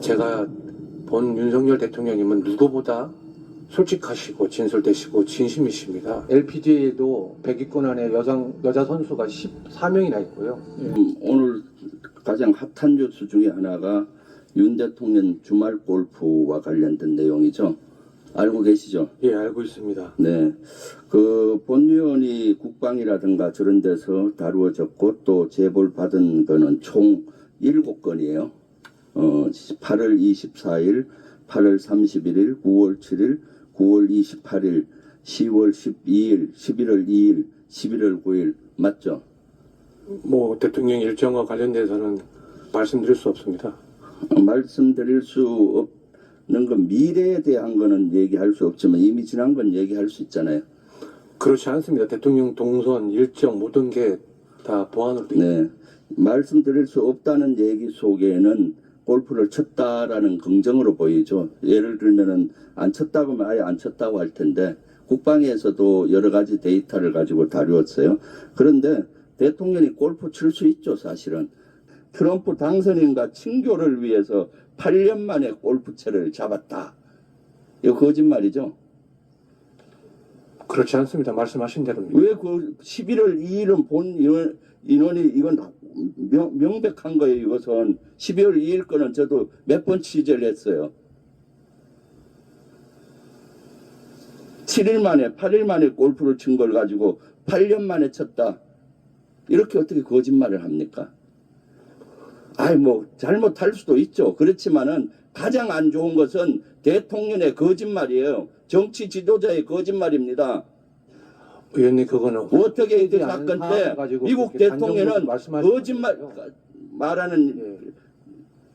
제가 본 윤석열 대통령님은 누구보다 솔직하시고 진솔되시고 진심이십니다. LPGA에도 100위권 안에 여자 선수가 14명이나 있고요. 오늘 가장 핫한 뉴스 중에 하나가 윤 대통령 주말 골프와 관련된 내용이죠. 알고 계시죠? 예, 알고 있습니다. 네. 그 본위원이 국방이라든가 저런 데서 다루어졌고 또 제보를 받은 거는 총 7건이에요. 8월 24일, 8월 31일, 9월 7일, 9월 28일, 10월 12일, 11월 2일, 11월 9일 맞죠? 뭐 대통령 일정과 관련돼서는 말씀드릴 수 없습니다. 말씀드릴 수 없는 건 미래에 대한 거는 얘기할 수 없지만 이미 지난 건 얘기할 수 있잖아요. 그렇지 않습니다. 대통령 동선, 일정 모든 게 다 보안으로 되어 있습니다. 네. 말씀드릴 수 없다는 얘기 속에는 골프를 쳤다라는 긍정으로 보이죠. 예를 들면은 안 쳤다고 하면 아예 안 쳤다고 할 텐데 국방에서도 여러 가지 데이터를 가지고 다루었어요. 그런데 대통령이 골프 칠 수 있죠, 사실은. 트럼프 당선인과 친교를 위해서 8년 만에 골프채를 잡았다. 이거 거짓말이죠. 그렇지 않습니다. 말씀하신 대로입니다. 왜 그 11월 2일은 본 인원이 이건 명백한 거예요. 이것은 12월 2일 거는 저도 몇 번 취재를 했어요. 7일 만에 8일 만에 골프를 친 걸 가지고 8년 만에 쳤다. 이렇게 어떻게 거짓말을 합니까? 아이 뭐 잘못할 수도 있죠. 그렇지만은 가장 안 좋은 것은 대통령의 거짓말이에요. 정치 지도자의 거짓말입니다. 의원님 그거는 어떻게 그 사건 때 미국 대통령은 거짓말 말하는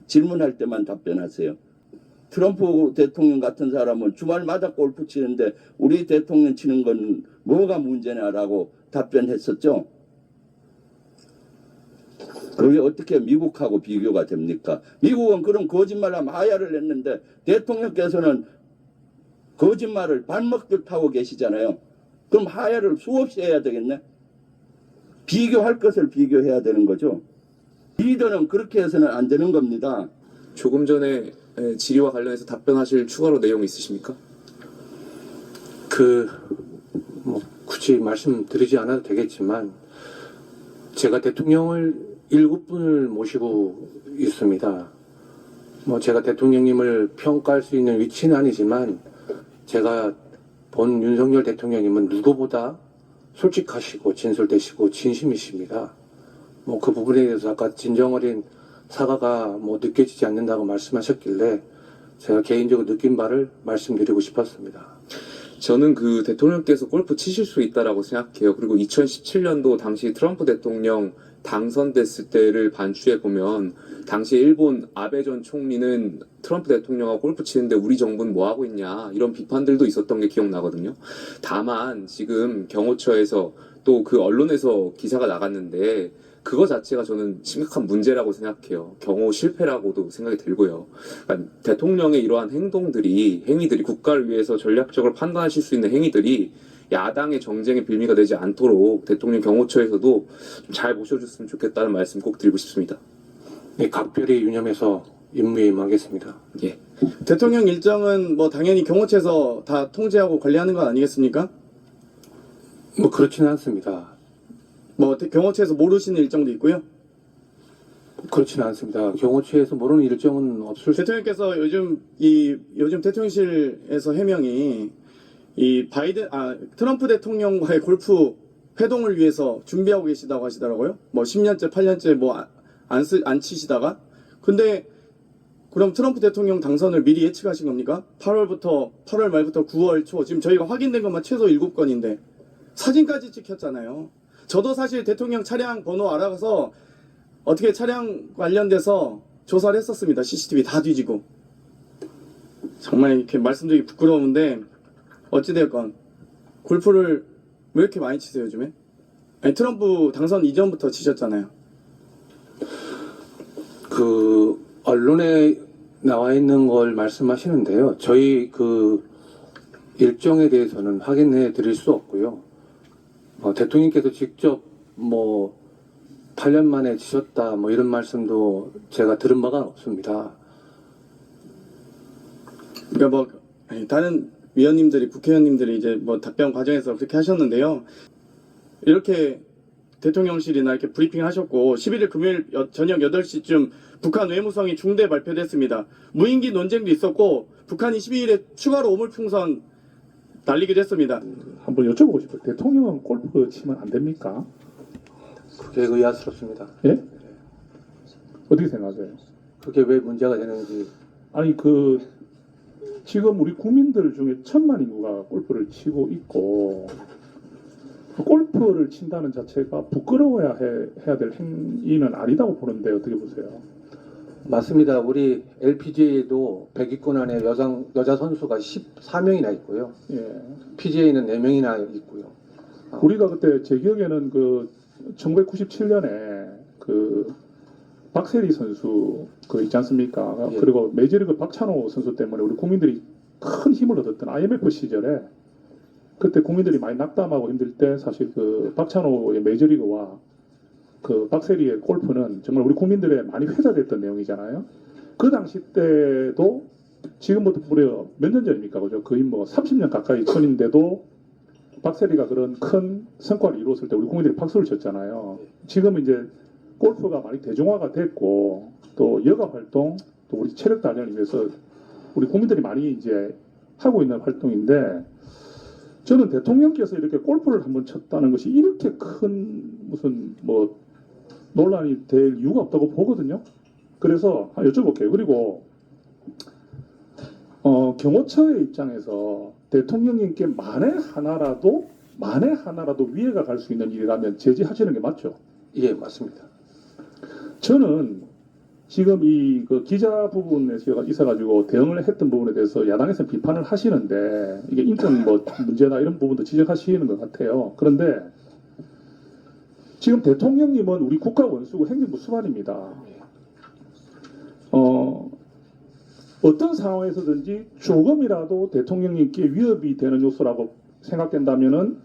질문할 때만 답변하세요. 트럼프 대통령 같은 사람은 주말마다 골프 치는데 우리 대통령 치는 건 뭐가 문제냐라고 답변했었죠. 그게 어떻게 미국하고 비교가 됩니까? 미국은 그런 거짓말하면 하야를 했는데 대통령께서는 거짓말을 발먹듯 하고 계시잖아요. 그럼 하야를 수없이 해야 되겠네. 비교할 것을 비교해야 되는 거죠. 리더는 그렇게 해서는 안 되는 겁니다. 조금 전에 질의와 관련해서 답변하실 추가로 내용 있으십니까? 뭐 굳이 말씀드리지 않아도 되겠지만 제가 대통령을 7분을 모시고 있습니다. 뭐 제가 대통령님을 평가할 수 있는 위치는 아니지만 제가 본 윤석열 대통령님은 누구보다 솔직하시고 진솔되시고 진심이십니다. 뭐 그 부분에 대해서 아까 진정어린 사과가 뭐 느껴지지 않는다고 말씀하셨길래 제가 개인적으로 느낀 바를 말씀드리고 싶었습니다. 저는 그 대통령께서 골프 치실 수 있다라고 생각해요. 그리고 2017년도 당시 트럼프 대통령 당선됐을 때를 반추해 보면 당시 일본 아베 전 총리는 트럼프 대통령하고 골프 치는데 우리 정부는 뭐 하고 있냐 이런 비판들도 있었던 게 기억나거든요. 다만 지금 경호처에서 또 그 언론에서 기사가 나갔는데 그거 자체가 저는 심각한 문제라고 생각해요. 경호 실패라고도 생각이 들고요. 그러니까 대통령의 이러한 행위들이 국가를 위해서 전략적으로 판단하실 수 있는 행위들이 야당의 정쟁의 빌미가 되지 않도록 대통령 경호처에서도 좀 잘 모셔줬으면 좋겠다는 말씀 꼭 드리고 싶습니다. 네, 각별히 유념해서 임무에 임하겠습니다. 예. 대통령 일정은 뭐 당연히 경호처에서 다 통제하고 관리하는 건 아니겠습니까? 뭐 그렇지는 않습니다. 뭐 경호처에서 모르시는 일정도 있고요. 그렇지는 않습니다. 경호처에서 모르는 일정은 없을 수. 대통령께서 요즘 대통령실에서 해명이 트럼프 대통령과의 골프 회동을 위해서 준비하고 계시다고 하시더라고요. 뭐 10년째, 8년째 뭐 안 치시다가. 근데 그럼 트럼프 대통령 당선을 미리 예측하신 겁니까? 8월 말부터 9월 초. 지금 저희가 확인된 것만 최소 7건인데 사진까지 찍혔잖아요. 저도 사실 대통령 차량 번호 알아가서 어떻게 차량 관련돼서 조사를 했었습니다. CCTV 다 뒤지고. 정말 이렇게 말씀드리기 부끄러운데 어찌되었건 골프를 왜 이렇게 많이 치세요 요즘에? 아니, 트럼프 당선 이전부터 치셨잖아요. 그 언론에 나와 있는 걸 말씀하시는데요. 저희 그 일정에 대해서는 확인해 드릴 수 없고요. 대통령께서 직접 뭐 8년 만에 치셨다 뭐 이런 말씀도 제가 들은 바가 없습니다. 그러니까 뭐 아니, 다른 위원님들이 국회의원님들이 이제 뭐 답변 과정에서 그렇게 하셨는데요. 이렇게 대통령실이나 이렇게 브리핑 하셨고 11일 금요일 저녁 8시쯤 북한 외무성이 중대 발표됐습니다. 무인기 논쟁도 있었고 북한이 12일에 추가로 오물풍선 날리기도 했습니다. 한번 여쭤보고 싶어요. 대통령은 골프 치면 안 됩니까? 그게 의아스럽습니다. 예? 어떻게 생각하세요? 그게 왜 문제가 되는지. 아니 지금 우리 국민들 중에 1,000만 인구가 골프를 치고 있고 골프를 친다는 자체가 부끄러워야 해야 될 행위는 아니다고 보는데 어떻게 보세요? 맞습니다. 우리 LPGA에도 100위권 안에 여자 선수가 14명이나 있고요. 예. PGA는 4명이나 있고요. 우리가 그때 제 기억에는 1997년에 박세리 선수 있지 않습니까? 예. 그리고 메이저리그 박찬호 선수 때문에 우리 국민들이 큰 힘을 얻었던 IMF 시절에 그때 국민들이 많이 낙담하고 힘들 때 사실 박찬호의 메이저리그와 박세리의 골프는 정말 우리 국민들의 많이 회자됐던 내용이잖아요. 그 당시 때도 지금부터 무려 몇 년 전입니까? 그죠? 거의 30년 가까이 전인데도 박세리가 그런 큰 성과를 이루었을 때 우리 국민들이 박수를 쳤잖아요. 지금은 이제 골프가 많이 대중화가 됐고 또 여가 활동 또 우리 체력 단련을 위해서 우리 국민들이 많이 이제 하고 있는 활동인데 저는 대통령께서 이렇게 골프를 한번 쳤다는 것이 이렇게 큰 무슨 논란이 될 이유가 없다고 보거든요. 그래서 여쭤볼게요. 그리고 경호처의 입장에서 대통령님께 만에 하나라도 위해가 갈 수 있는 일이라면 제지하시는 게 맞죠? 예, 맞습니다. 저는 지금 이 기자 부분에서 있어가지고 대응을 했던 부분에 대해서 야당에서 비판을 하시는데 이게 인권 문제나 이런 부분도 지적하시는 것 같아요. 그런데 지금 대통령님은 우리 국가 원수고 행정부 수반입니다. 어떤 상황에서든지 조금이라도 대통령님께 위협이 되는 요소라고 생각된다면은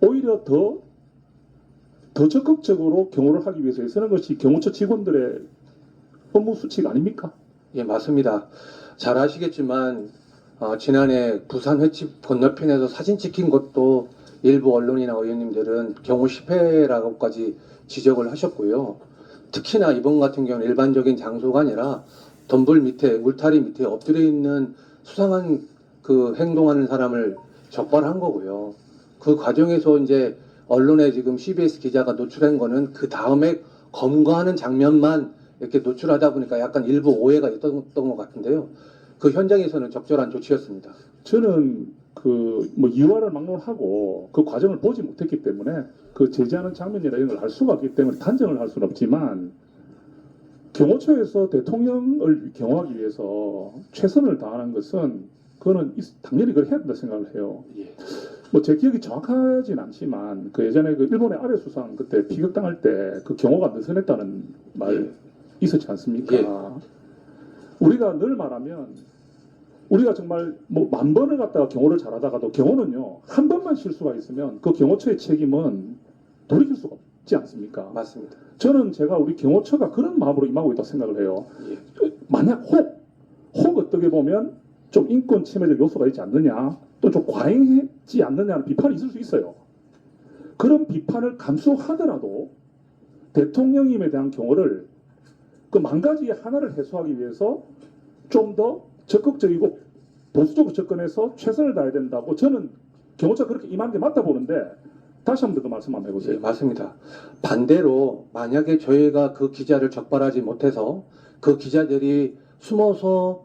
오히려 더 적극적으로 경호를 하기 위해서 쓰는 것이 경호처 직원들의 업무 수칙 아닙니까? 예, 맞습니다. 잘 아시겠지만 지난해 부산 횟집 건너편에서 사진 찍힌 것도 일부 언론이나 의원님들은 경호 실패라고까지 지적을 하셨고요. 특히나 이번 같은 경우는 일반적인 장소가 아니라 덤불 밑에 울타리 밑에 엎드려 있는 수상한 행동하는 사람을 적발한 거고요. 그 과정에서 이제 언론에 지금 CBS 기자가 노출한 거는 그 다음에 검거하는 장면만 이렇게 노출하다 보니까 약간 일부 오해가 있었던 것 같은데요. 그 현장에서는 적절한 조치였습니다. 저는 이화를 막론하고 그 과정을 보지 못했기 때문에 제지하는 장면이나 이런 걸 알 수가 없기 때문에 단정을 할 수는 없지만 경호처에서 대통령을 경호하기 위해서 최선을 다하는 것은 그거는 당연히 그걸 해야 된다 생각을 해요. 예. 제 기억이 정확하진 않지만 예전에 일본의 아베 수상 그때 피격당할 때 경호가 느슨했다는 말 예. 있었지 않습니까? 예. 우리가 늘 말하면 우리가 정말 10,000번을 갖다가 경호를 잘하다가도 경호는요 한 번만 실수가 있으면 그 경호처의 책임은 돌이킬 수가 없지 않습니까? 맞습니다. 저는 제가 우리 경호처가 그런 마음으로 임하고 있다고 생각을 해요. 예. 만약 혹 어떻게 보면 좀 인권 침해적 요소가 있지 않느냐 또 좀 과잉했지 않느냐는 비판이 있을 수 있어요. 그런 비판을 감수하더라도 대통령님에 대한 경호를 그 10,000가지 하나를 해소하기 위해서 좀 더 적극적이고 보수적으로 접근해서 최선을 다해야 된다고 저는 경호처가 그렇게 임하는 게 맞다 보는데 다시 한 번 더 말씀 한번 해보세요. 예, 맞습니다. 반대로 만약에 저희가 그 기자를 적발하지 못해서 그 기자들이 숨어서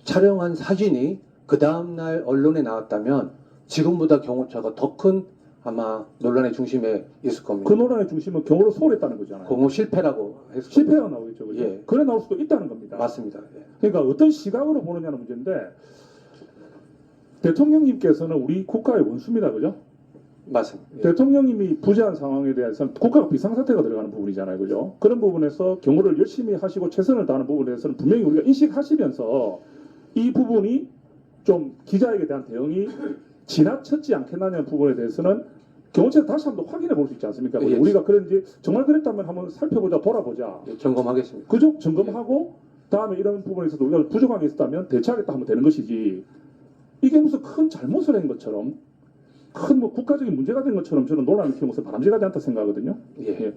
촬영한 사진이 그 다음날 언론에 나왔다면 지금보다 경호처가 더 큰 아마 논란의 중심에 있을 겁니다. 그 논란의 중심은 경호를 소홀했다는 거잖아요. 공호 실패라고 했을 실패가 나오겠죠. 그죠? 예. 그래 나올 수도 있다는 겁니다. 맞습니다. 예. 그러니까 어떤 시각으로 보느냐는 문제인데 대통령님께서는 우리 국가의 원수입니다. 그죠? 맞습니다. 예. 대통령님이 부재한 상황에 대해서는 국가가 비상사태가 들어가는 부분이잖아요. 그죠? 그런 부분에서 경호를 열심히 하시고 최선을 다하는 부분에 대해서는 분명히 우리가 인식하시면서 이 부분이 좀 기자에게 대한 대응이 지나쳤지 않겠느냐는 부분에 대해서는 경호처에서 다시 한번 확인해 볼 수 있지 않습니까? 예. 우리가 그런지 정말 그랬다면 한번 살펴보자, 돌아보자. 예, 점검하겠습니다. 그죠? 점검하고 다음에 이런 부분에서도 우리가 부족한 게 있었다면 대처하겠다 하면 되는 것이지 이게 무슨 큰 잘못을 한 것처럼 큰 뭐 국가적인 문제가 된 것처럼 저는 논란을 키우는 것은 바람직하지 않다 생각하거든요. 예.